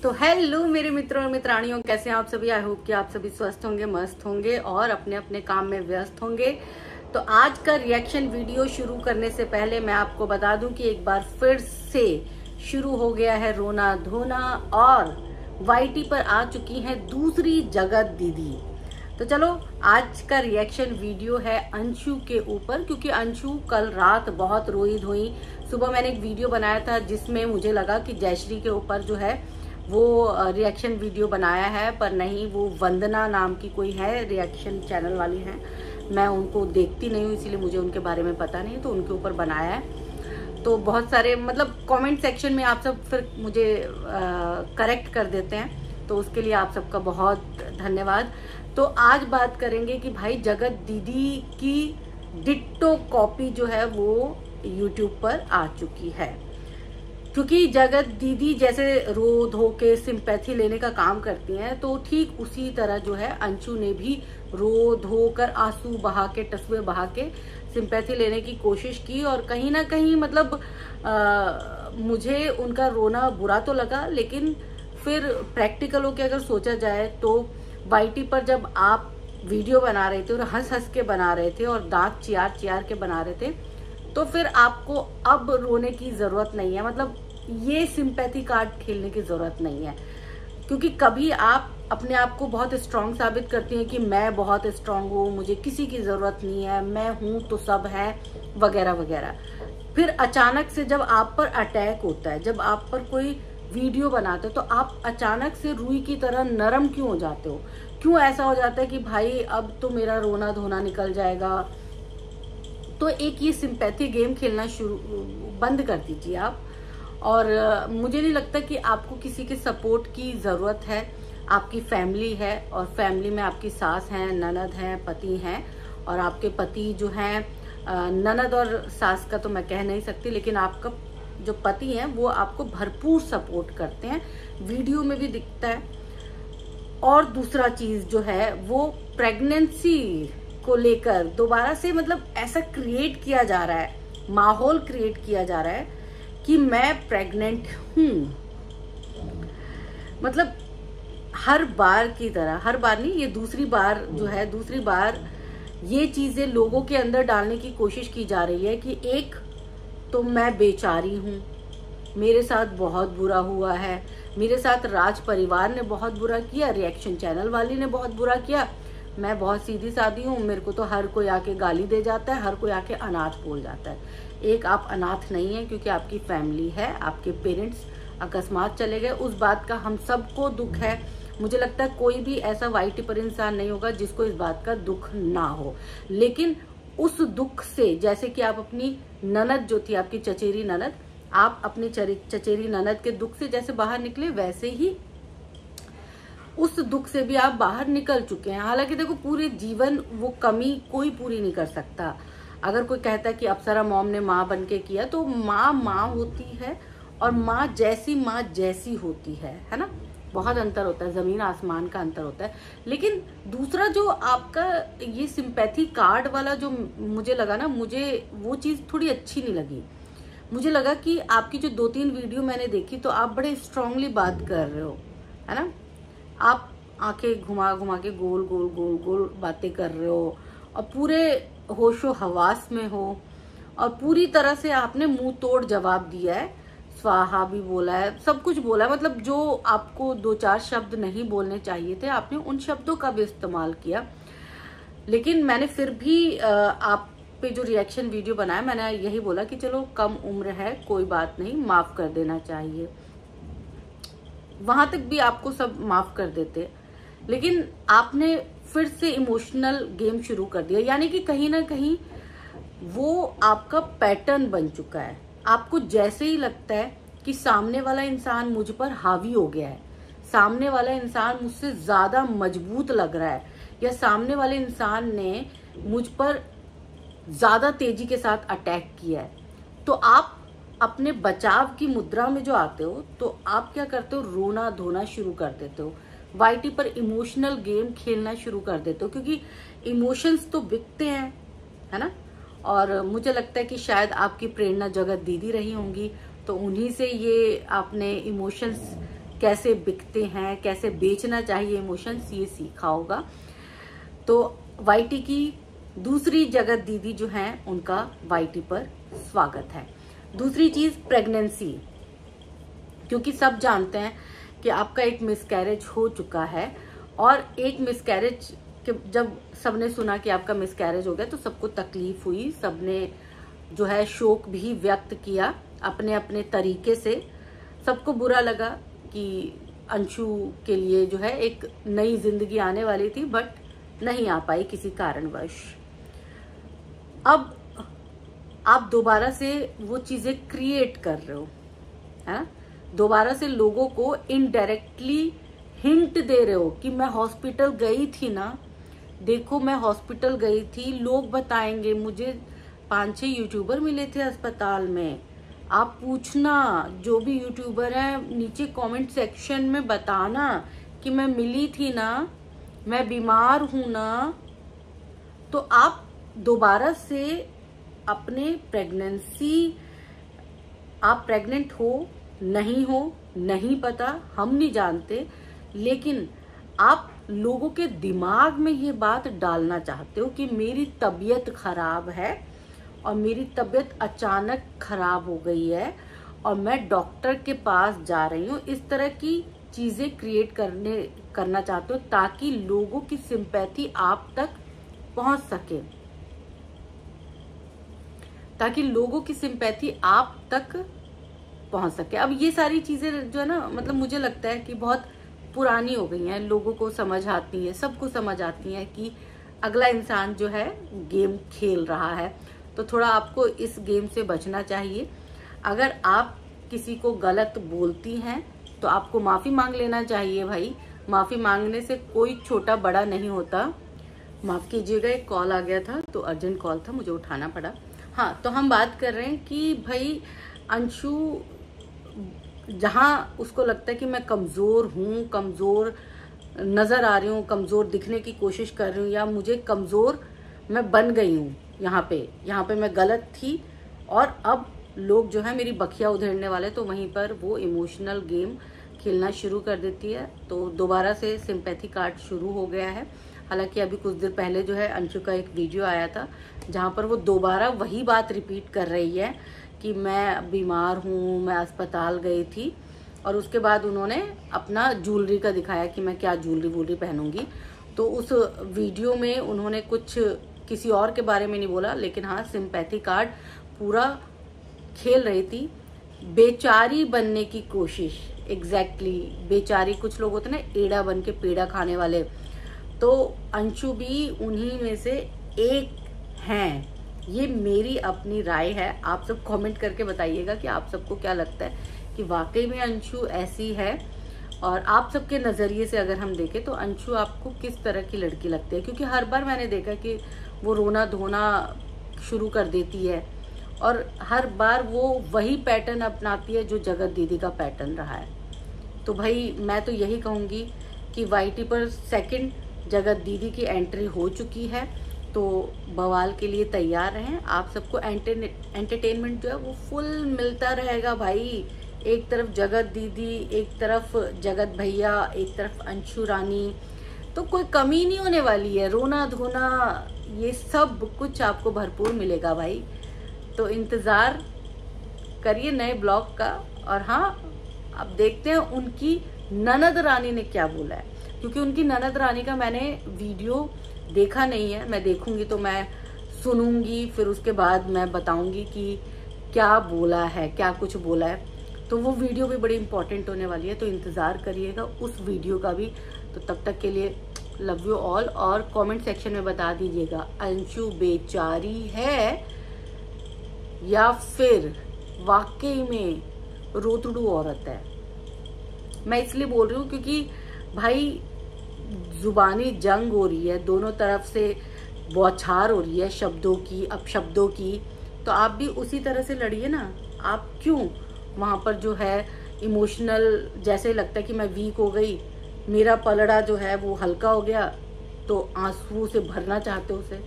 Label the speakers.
Speaker 1: तो हेलो मेरे मित्रों और मित्राणियों, कैसे हैं आप सभी। आई होप कि आप सभी स्वस्थ होंगे, मस्त होंगे और अपने अपने काम में व्यस्त होंगे। तो आज का रिएक्शन वीडियो शुरू करने से पहले मैं आपको बता दूं कि एक बार फिर से शुरू हो गया है रोना धोना और वाईटी पर आ चुकी हैं दूसरी जगत दीदी। तो चलो आज का रिएक्शन वीडियो है अंशु के ऊपर, क्योंकि अंशु कल रात बहुत रोई धोई। सुबह मैंने एक वीडियो बनाया था जिसमें मुझे लगा कि जयश्री के ऊपर जो है वो रिएक्शन वीडियो बनाया है, पर नहीं, वो वंदना नाम की कोई है, रिएक्शन चैनल वाली हैं। मैं उनको देखती नहीं हूँ, इसीलिए मुझे उनके बारे में पता नहीं, तो उनके ऊपर बनाया है। तो बहुत सारे मतलब कमेंट सेक्शन में आप सब फिर मुझे करेक्ट कर देते हैं, तो उसके लिए आप सबका बहुत धन्यवाद। तो आज बात करेंगे कि भाई जगत दीदी की डिट्टो कॉपी जो है वो यूट्यूब पर आ चुकी है, क्योंकि जगत दीदी जैसे रो धो के सिंपैथी लेने का काम करती हैं, तो ठीक उसी तरह जो है अंशु ने भी रो धो कर आंसू बहा के, टसवे बहा के सिंपैथी लेने की कोशिश की। और कहीं ना कहीं मतलब मुझे उनका रोना बुरा तो लगा, लेकिन फिर प्रैक्टिकल होकर अगर सोचा जाए तो वाईटी पर जब आप वीडियो बना रहे थे और हंस हंस के बना रहे थे और दांत चियार चियार के बना रहे थे, तो फिर आपको अब रोने की जरूरत नहीं है। मतलब ये सिंपैथी कार्ड खेलने की जरूरत नहीं है, क्योंकि कभी आप अपने आप को बहुत स्ट्रांग साबित करती हैं कि मैं बहुत स्ट्रांग हूँ, मुझे किसी की जरूरत नहीं है, मैं हूं तो सब है, वगैरह वगैरह। फिर अचानक से जब आप पर अटैक होता है, जब आप पर कोई वीडियो बनाते हो, तो आप अचानक से रूई की तरह नरम क्यों हो जाते हो? क्यों ऐसा हो जाता है कि भाई अब तो मेरा रोना धोना निकल जाएगा? तो एक ये सिंपैथी गेम खेलना बंद कर दीजिए आप। और मुझे नहीं लगता कि आपको किसी के सपोर्ट की जरूरत है। आपकी फैमिली है और फैमिली में आपकी सास हैं, ननद हैं, पति हैं, और आपके पति जो हैं, ननद और सास का तो मैं कह नहीं सकती, लेकिन आपका जो पति हैं वो आपको भरपूर सपोर्ट करते हैं, वीडियो में भी दिखता है। और दूसरा चीज जो है वो प्रेगनेंसी को लेकर दोबारा से मतलब ऐसा क्रिएट किया जा रहा है, माहौल क्रिएट किया जा रहा है कि मैं प्रेग्नेंट हूं। मतलब हर बार की तरह, हर बार नहीं, ये दूसरी बार जो है, दूसरी बार ये चीजें लोगों के अंदर डालने की कोशिश की जा रही है कि एक तो मैं बेचारी हूं, मेरे साथ बहुत बुरा हुआ है, मेरे साथ राज परिवार ने बहुत बुरा किया, रिएक्शन चैनल वाली ने बहुत बुरा किया, मैं बहुत सीधी सादी हूँ, मेरे को तो हर कोई आके गाली दे जाता है, हर कोई आके अनाथ बोल जाता है। एक आप अनाथ नहीं है, क्योंकि आपकी फैमिली है, आपके पेरेंट्स अकस्मात चले गए, उस बात का हम सबको दुख है। मुझे लगता है कोई भी ऐसा वाईटी पर इंसान नहीं होगा जिसको इस बात का दुख ना हो। लेकिन उस दुख से, जैसे कि आप अपनी ननद जो थी, आपकी चचेरी ननद, आप अपनी चचेरी ननद के दुख से जैसे बाहर निकले, वैसे ही उस दुख से भी आप बाहर निकल चुके हैं। हालांकि देखो, पूरे जीवन वो कमी कोई पूरी नहीं कर सकता। अगर कोई कहता है कि अप्सरा मॉम ने माँ बन के किया, तो माँ माँ होती है और माँ जैसी होती है ना। बहुत अंतर होता है, जमीन आसमान का अंतर होता है। लेकिन दूसरा जो आपका ये सिंपैथी कार्ड वाला जो मुझे लगा ना, मुझे वो चीज थोड़ी अच्छी नहीं लगी। मुझे लगा कि आपकी जो 2-3 वीडियो मैंने देखी, तो आप बड़े स्ट्रांगली बात कर रहे हो, है ना। आप आंखें घुमा घुमा के गोल गोल गोल गोल बातें कर रहे हो और पूरे होशो हवास में हो, और पूरी तरह से आपने मुंह तोड़ जवाब दिया है, स्वाहा भी बोला है, सब कुछ बोला है। मतलब जो आपको 2-4 शब्द नहीं बोलने चाहिए थे, आपने उन शब्दों का भी इस्तेमाल किया। लेकिन मैंने फिर भी आप पे जो रिएक्शन वीडियो बनाया, मैंने यही बोला कि चलो कम उम्र है, कोई बात नहीं, माफ कर देना चाहिए। वहां तक भी आपको सब माफ कर देते, लेकिन आपने फिर से इमोशनल गेम शुरू कर दिया। यानी कि कहीं ना कहीं वो आपका पैटर्न बन चुका है। आपको जैसे ही लगता है कि सामने वाला इंसान मुझ पर हावी हो गया है, सामने वाला इंसान मुझसे ज्यादा मजबूत लग रहा है, या सामने वाले इंसान ने मुझ पर ज्यादा तेजी के साथ अटैक किया है, तो आप अपने बचाव की मुद्रा में जो आते हो, तो आप क्या करते हो? रोना धोना शुरू कर देते हो, वाईटी पर इमोशनल गेम खेलना शुरू कर देते हो, क्योंकि इमोशंस तो बिकते हैं, है ना। और मुझे लगता है कि शायद आपकी प्रेरणा जगत दीदी रही होंगी, तो उन्हीं से ये आपने इमोशंस कैसे बिकते हैं, कैसे बेचना चाहिए इमोशंस, ये सीखा होगा। तो वाईटी की दूसरी जगत दीदी जो हैं उनका वाईटी पर स्वागत है। दूसरी चीज प्रेगनेंसी, क्योंकि सब जानते हैं कि आपका एक मिसकैरेज हो चुका है, और एक मिसकैरेज जब सबने सुना कि आपका मिसकैरेज हो गया तो सबको तकलीफ हुई, सबने जो है शोक भी व्यक्त किया अपने अपने तरीके से। सबको बुरा लगा कि अंशु के लिए जो है एक नई जिंदगी आने वाली थी, बट नहीं आ पाई किसी कारणवश। अब आप दोबारा से वो चीजें क्रिएट कर रहे हो, है, दोबारा से लोगों को इनडायरेक्टली हिंट दे रहे हो कि मैं हॉस्पिटल गई थी ना, देखो मैं हॉस्पिटल गई थी, लोग बताएंगे, मुझे 5-6 यूट्यूबर मिले थे अस्पताल में, आप पूछना, जो भी यूट्यूबर है नीचे कमेंट सेक्शन में बताना कि मैं मिली थी ना, मैं बीमार हूं ना। तो आप दोबारा से अपने प्रेगनेंसी, आप प्रेग्नेंट हो नहीं पता, हम नहीं जानते, लेकिन आप लोगों के दिमाग में ये बात डालना चाहते हो कि मेरी तबीयत खराब है और मेरी तबीयत अचानक खराब हो गई है और मैं डॉक्टर के पास जा रही हूँ। इस तरह की चीजें क्रिएट करना चाहते हो ताकि लोगों की सिंपैथी आप तक पहुंच सके, ताकि लोगों की सिंपैथी आप तक पहुंच सके। अब ये सारी चीजें जो है ना, मतलब मुझे लगता है कि बहुत पुरानी हो गई हैं, लोगों को समझ आती है, सबको समझ आती है कि अगला इंसान जो है गेम खेल रहा है, तो थोड़ा आपको इस गेम से बचना चाहिए। अगर आप किसी को गलत बोलती हैं तो आपको माफी मांग लेना चाहिए भाई, माफी मांगने से कोई छोटा बड़ा नहीं होता। माफ कीजिएगा, एक कॉल आ गया था तो अर्जेंट कॉल था, मुझे उठाना पड़ा। हाँ, तो हम बात कर रहे हैं कि भाई अंशु जहाँ उसको लगता है कि मैं कमजोर हूँ, कमजोर नजर आ रही हूँ, कमजोर दिखने की कोशिश कर रही हूँ, या मुझे कमजोर मैं बन गई हूँ, यहाँ पे मैं गलत थी और अब लोग जो है मेरी बखिया उधेड़ने वाले, तो वहीं पर वो इमोशनल गेम खेलना शुरू कर देती है। तो दोबारा से सिंपैथी कार्ड शुरू हो गया है। हालांकि अभी कुछ देर पहले जो है अंशु का एक वीडियो आया था जहाँ पर वो दोबारा वही बात रिपीट कर रही है कि मैं बीमार हूँ, मैं अस्पताल गई थी, और उसके बाद उन्होंने अपना ज्वेलरी का दिखाया कि मैं क्या ज्वेलरी पहनूंगी। तो उस वीडियो में उन्होंने कुछ किसी और के बारे में नहीं बोला, लेकिन हाँ सिंपैथी कार्ड पूरा खेल रही थी, बेचारी बनने की कोशिश। एग्जैक्टली बेचारी, कुछ लोग होते ना एड़ा बन के पेड़ा खाने वाले, तो अंशु भी उन्हीं में से एक हैं। ये मेरी अपनी राय है, आप सब कमेंट करके बताइएगा कि आप सबको क्या लगता है कि वाकई में अंशु ऐसी है, और आप सबके नजरिए से अगर हम देखें तो अंशु आपको किस तरह की लड़की लगती है। क्योंकि हर बार मैंने देखा कि वो रोना धोना शुरू कर देती है और हर बार वो वही पैटर्न अपनाती है जो जगत दीदी का पैटर्न रहा है। तो भाई मैं तो यही कहूँगी कि वाईटी पर सेकंड जगत दीदी की एंट्री हो चुकी है, तो बवाल के लिए तैयार रहें। आप सबको एंटरटेनमेंट जो है वो फुल मिलता रहेगा भाई। एक तरफ जगत दीदी, एक तरफ जगत भैया, एक तरफ अंशु रानी, तो कोई कमी नहीं होने वाली है। रोना धोना ये सब कुछ आपको भरपूर मिलेगा भाई। तो इंतजार करिए नए ब्लॉग का। और हाँ, अब देखते हैं उनकी ननद रानी ने क्या बोला है, क्योंकि उनकी ननद रानी का मैंने वीडियो देखा नहीं है। मैं देखूंगी तो मैं सुनूंगी, फिर उसके बाद मैं बताऊंगी कि क्या बोला है, क्या कुछ बोला है। तो वो वीडियो भी बड़ी इंपॉर्टेंट होने वाली है, तो इंतजार करिएगा उस वीडियो का भी। तो तब तक के लिए लव यू ऑल, और कमेंट सेक्शन में बता दीजिएगा अंशु बेचारी है या फिर वाकई में रोतड़ू औरत है। मैं इसलिए बोल रही हूँ क्योंकि भाई जुबानी जंग हो रही है, दोनों तरफ से बौछार हो रही है शब्दों की, अपशब्दों की। तो आप भी उसी तरह से लड़िए ना। आप क्यों वहां पर जो है इमोशनल, जैसे लगता है कि मैं वीक हो गई, मेरा पलड़ा जो है वो हल्का हो गया, तो आंसू से भरना चाहते हो उसे।